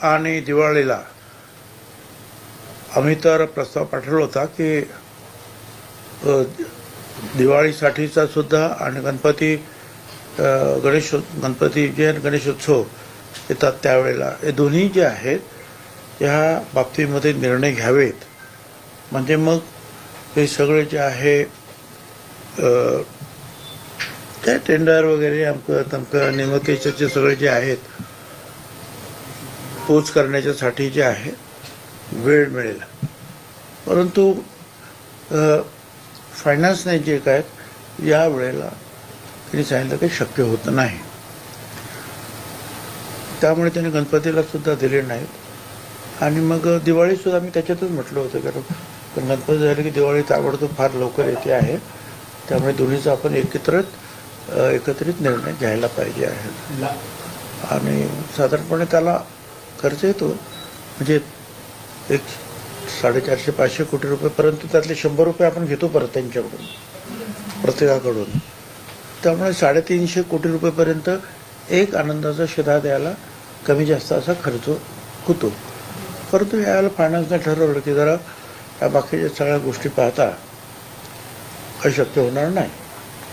आणि दिवाळीला आम्ही तर प्रस्ताव पाठवला होता की दिवाळीसाठीचा सुद्धा आणि गणपती जे गणेशोत्सव येतात त्यावेळेला हे दोन्ही जे आहेत ह्या बाबतीमध्ये निर्णय घ्यावेत. म्हणजे मग हे सगळे जे आहे काय टेंडर वगैरे अमकं तमकं निमकेचे सगळे जे आहेत पोच करण्याच्यासाठी जे आहे वेळ मिळेल. परंतु फायनान्सने जे काय या वेळेला त्यांनी सांगितलं काही शक्य होत नाही. त्यामुळे त्यांनी गणपतीला सुद्धा दिले नाहीत. आणि मग दिवाळीसुद्धा मी त्याच्यातच म्हटलं होतं कारण गणपती झाले की दिवाळी ताबडतोब फार लवकर येते आहे. त्यामुळे दोन्हीचा आपण एकत्रित निर्णय घ्यायला पाहिजे आहे. आणि साधारणपणे त्याला खर्च येतो म्हणजे एक 450-500 कोटी रुपये, परंतु त्यातले 100 रुपये आपण घेतो परत त्यांच्याकडून प्रत्येकाकडून. त्यामुळे 350 कोटी रुपयेपर्यंत एक आनंदाचा शिधा द्यायला कमी जास्त असा खर्च होतो. परंतु यावेळेला फायनान्सने ठरवलं की जरा या बाकीच्या सगळ्या गोष्टी पाहता अशक्य होणार नाही.